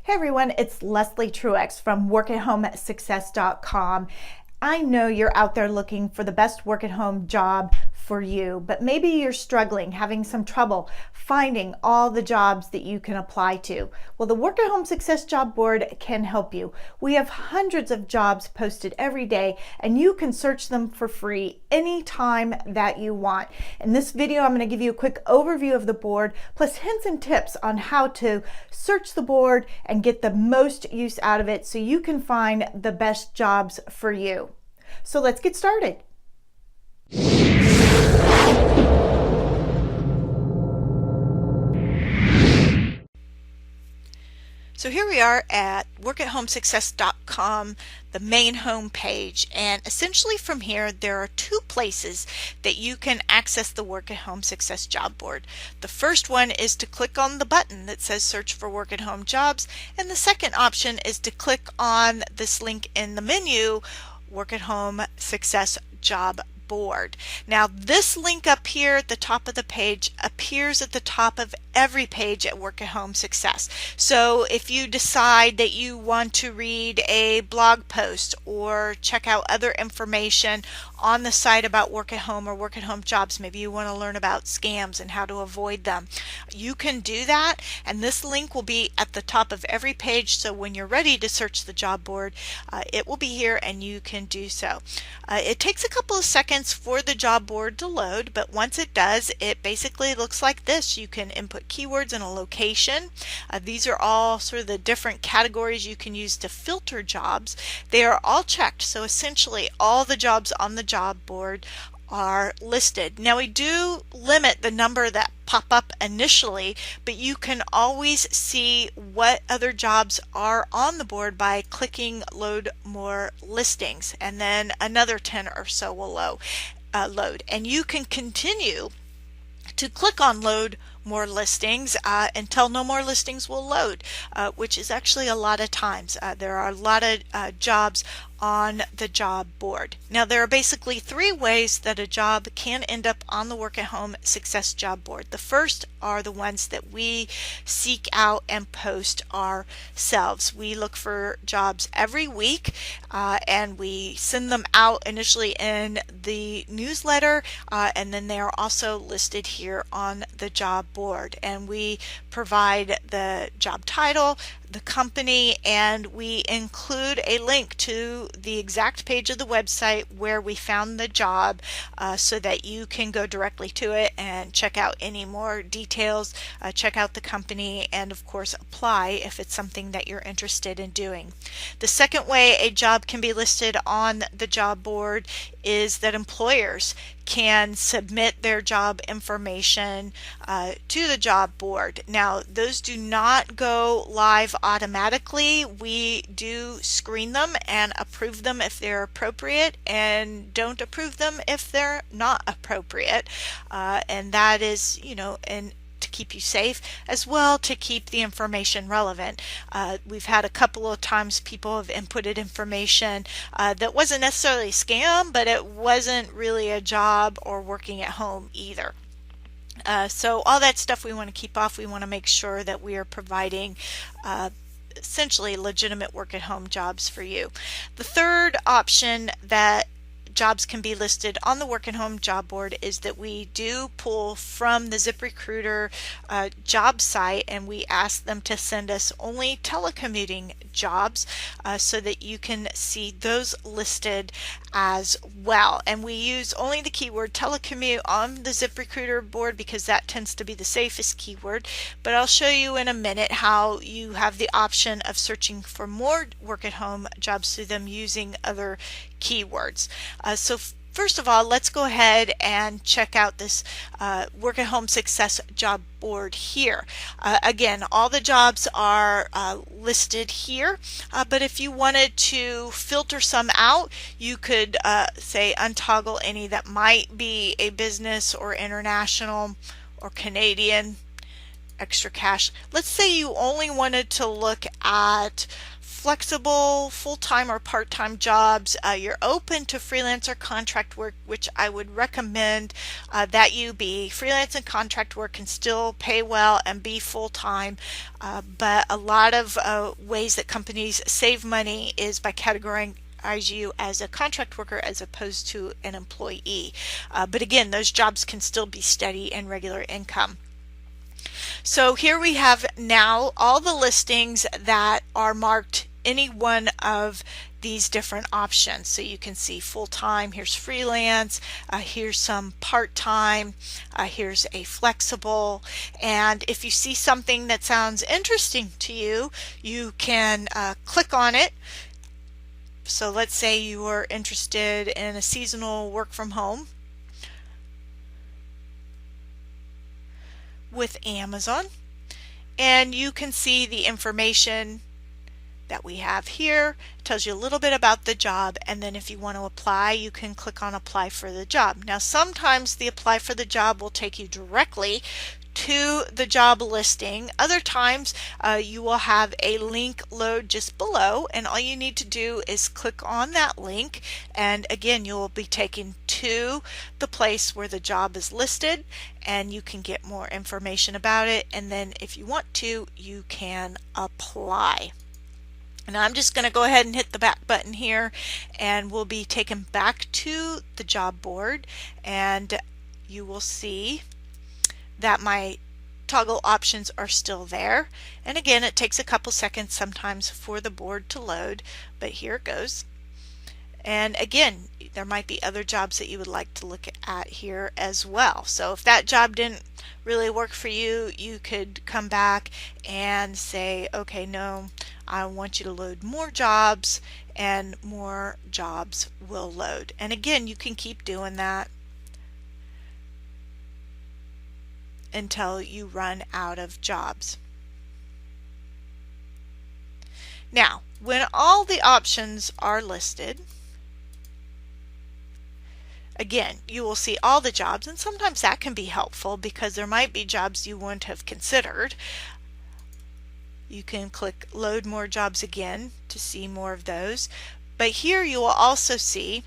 Hey everyone, it's Leslie Truex from workathomesuccess.com. I know you're out there looking for the best work at home job for you, but maybe you're struggling, having some trouble finding all the jobs that you can apply to. Well, the Work at Home Success Job Board can help you. We have hundreds of jobs posted every day, and you can search them for free anytime that you want. In this video, I'm going to give you a quick overview of the board, plus hints and tips on how to search the board and get the most use out of it so you can find the best jobs for you. So let's get started. So here we are at workathomesuccess.com, the main home page, and essentially from here there are two places that you can access the Work at Home Success Job Board. The first one is to click on the button that says search for work at home jobs, and the second option is to click on this link in the menu, Work at Home Success Job Board. Now this link up here at the top of the page appears at the top of every page at Work at Home Success. So if you decide that you want to read a blog post or check out other information on the site about work at home or work at home jobs, maybe you want to learn about scams and how to avoid them, you can do that, and this link will be at the top of every page, so when you're ready to search the job board, it will be here and you can do so. It takes a couple of seconds for the job board to load, but once it does, it basically looks like this. You can input keywords and a location. These are all sort of the different categories you can use to filter jobs. They are all checked, so essentially all the jobs on the job board are listed. Now we do limit the number that pop up initially, but you can always see what other jobs are on the board by clicking load more listings, and then another 10 or so will load, and you can continue to click on load more listings until no more listings will load, which is actually a lot of times. There are a lot of jobs on the job board. Now there are basically three ways that a job can end up on the Work at Home Success Job Board. The first are the ones that we seek out and post ourselves. We look for jobs every week and we send them out initially in the newsletter, and then they are also listed here on the job board, and we provide the job title, the company, and we include a link to the exact page of the website where we found the job, so that you can go directly to it and check out any more details, check out the company, and of course apply if it's something that you're interested in doing. The second way a job can be listed on the job board is that employers can submit their job information to the job board. Now those do not go live automatically. We do screen them and approve them if they're appropriate, and don't approve them if they're not appropriate, and that is, you know, to keep you safe, as well to keep the information relevant. We've had a couple of times people have inputted information that wasn't necessarily a scam, but it wasn't really a job or working at home either. So all that stuff we want to keep off. We want to make sure that we are providing essentially legitimate work at home jobs for you. The third option that jobs can be listed on the Work at Home job board is that we do pull from the ZipRecruiter job site, and we ask them to send us only telecommuting jobs, so that you can see those listed as well. And we use only the keyword telecommute on the ZipRecruiter board because that tends to be the safest keyword, but I'll show you in a minute how you have the option of searching for more work at home jobs through them using other keywords. So first of all, let's go ahead and check out this Work at Home Success Job Board here. Again, all the jobs are listed here, but if you wanted to filter some out, you could say untoggle any that might be a business or international or Canadian, extra cash. Let's say you only wanted to look at flexible, full-time or part-time jobs. You're open to freelance or contract work, which I would recommend that you be. Freelance and contract work can still pay well and be full-time, but a lot of ways that companies save money is by categorizing you as a contract worker as opposed to an employee. But again, those jobs can still be steady and regular income. So here we have now all the listings that are marked any one of these different options. So you can see full-time, here's freelance, here's some part-time, here's a flexible, and if you see something that sounds interesting to you, you can click on it. So let's say you are interested in a seasonal work from home with Amazon, and you can see the information that we have here. It tells you a little bit about the job, and then if you want to apply, you can click on apply for the job. Now sometimes the apply for the job will take you directly to the job listing. Other times you will have a link load just below, and all you need to do is click on that link, and again you will be taken to the place where the job is listed, and you can get more information about it, and then if you want to, you can apply. And I'm just going to go ahead and hit the back button here, and we'll be taken back to the job board, and you will see that my toggle options are still there. And again, it takes a couple seconds sometimes for the board to load, but here it goes. And again, there might be other jobs that you would like to look at here as well. So if that job didn't really work for you, you could come back and say, okay, no, I want you to load more jobs, and more jobs will load. And again, you can keep doing that until you run out of jobs. Now, when all the options are listed, again, you will see all the jobs, and sometimes that can be helpful because there might be jobs you wouldn't have considered. You can click load more jobs again to see more of those, but here you will also see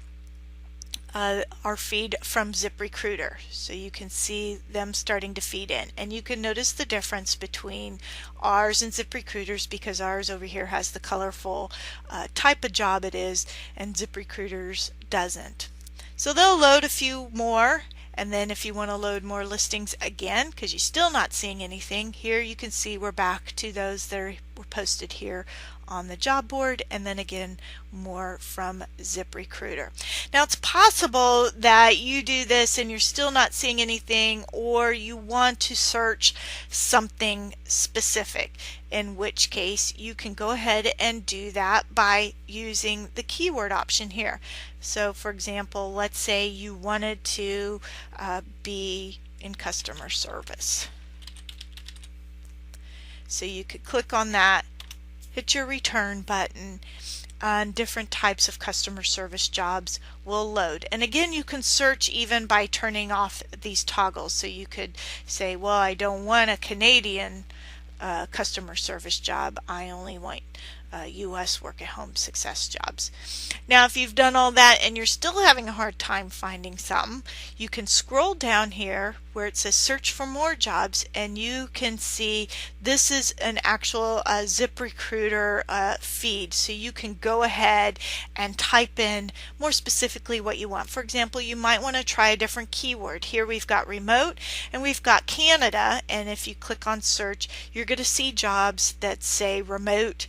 our feed from ZipRecruiter, so you can see them starting to feed in, and you can notice the difference between ours and ZipRecruiter's because ours over here has the colorful type of job it is, and ZipRecruiter's doesn't. So they'll load a few more, and then if you want to load more listings again because you're still not seeing anything, here you can see we're back to those that were posted here on the job board, and then again more from ZipRecruiter. Now it's possible that you do this and you're still not seeing anything, or you want to search something specific, in which case you can go ahead and do that by using the keyword option here. So for example, let's say you wanted to be in customer service. So you could click on that, hit your return button, and different types of customer service jobs will load. And again, you can search even by turning off these toggles. So you could say, well, I don't want a Canadian customer service job, I only want U.S. work at home success jobs. Now if you've done all that and you're still having a hard time finding some, you can scroll down here where it says search for more jobs, and you can see this is an actual ZipRecruiter feed, so you can go ahead and type in more specifically what you want. For example, you might want to try a different keyword. Here we've got remote and we've got Canada, and if you click on search, you're going to see jobs that say remote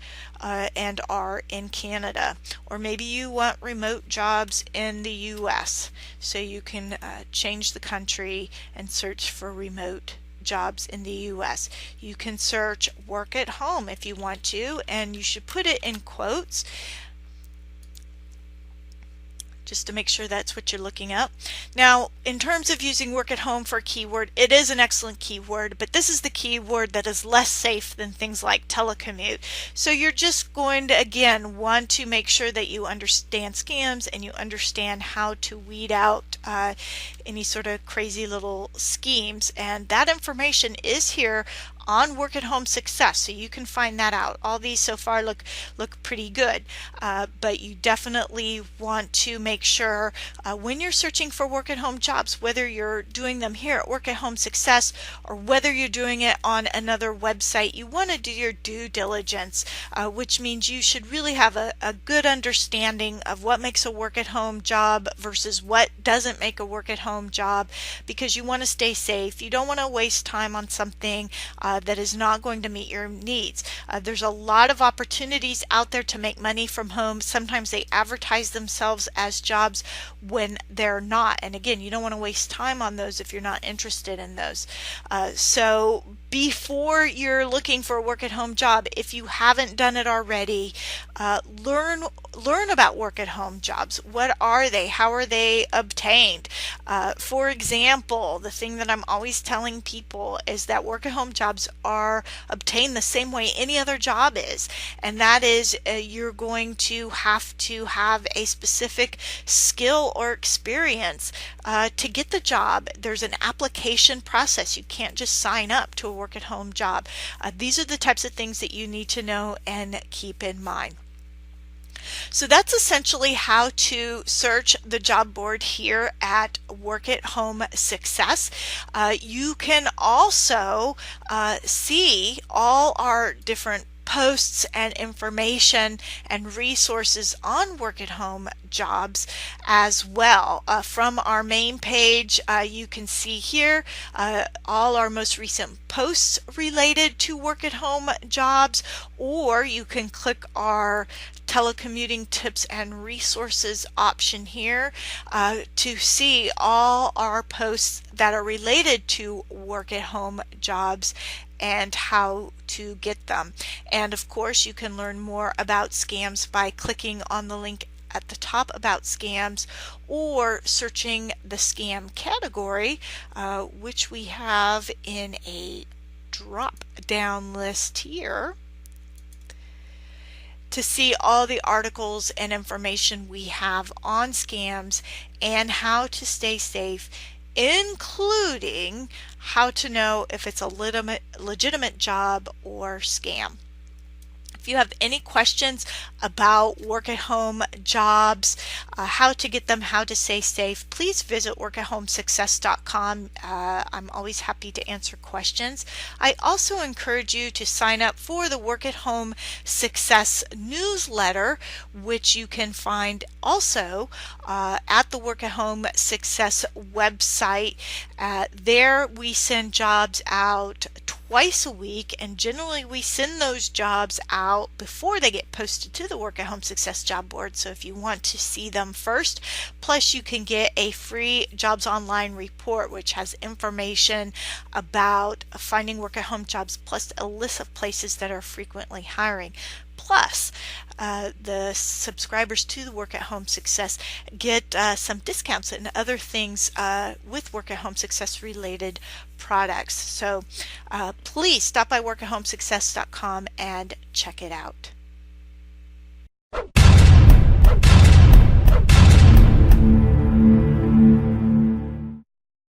and are in Canada, or maybe you want remote jobs in the US, so you can change the country and search for remote jobs in the US. You can search work at home if you want to, and you should put it in quotes just to make sure that's what you're looking up. Now, in terms of using work at home for a keyword, it is an excellent keyword, but this is the keyword that is less safe than things like telecommute. So you're just going to, again, want to make sure that you understand scams and you understand how to weed out any sort of crazy little schemes. And that information is here on Work at Home Success, so you can find that out. All these so far look pretty good, but you definitely want to make sure when you're searching for work at home jobs, whether you're doing them here at Work at Home Success or whether you're doing it on another website, you want to do your due diligence, which means you should really have a good understanding of what makes a work at home job versus what doesn't make a work at home job, because you want to stay safe. You don't want to waste time on something that is not going to meet your needs. There's a lot of opportunities out there to make money from home. Sometimes they advertise themselves as jobs when they're not. And again, you don't want to waste time on those if you're not interested in those. So before you're looking for a work at home job, if you haven't done it already, learn about work at home jobs. What are they? How are they obtained? For example, the thing that I'm always telling people is that work at home jobs are obtained the same way any other job is, and that is you're going to have a specific skill or experience to get the job. There's an application process. You can't just sign up to a work at home job. These are the types of things that you need to know and keep in mind. So that's essentially how to search the job board here at Work at Home Success. You can also see all our different posts and information and resources on work at home jobs as well. From our main page, you can see here all our most recent posts related to work at home jobs, or you can click our telecommuting tips and resources option here to see all our posts that are related to work at home jobs and how to get them. And of course, you can learn more about scams by clicking on the link at the top about scams, or searching the scam category, which we have in a drop down list here, to see all the articles and information we have on scams and how to stay safe, including how to know if it's a legitimate job or scam. If you have any questions about work at home jobs, how to get them, how to stay safe, please visit workathomesuccess.com. I'm always happy to answer questions. I also encourage you to sign up for the Work at Home Success newsletter, which you can find also at the Work at Home Success website. There we send jobs out twice a week, and generally we send those jobs out before they get posted to the Work at Home Success job board. So if you want to see them first, plus you can get a free Jobs Online report which has information about finding work at home jobs, plus a list of places that are frequently hiring. Plus, the subscribers to the Work at Home Success get some discounts and other things with Work at Home Success related products. So please stop by workathomesuccess.com and check it out.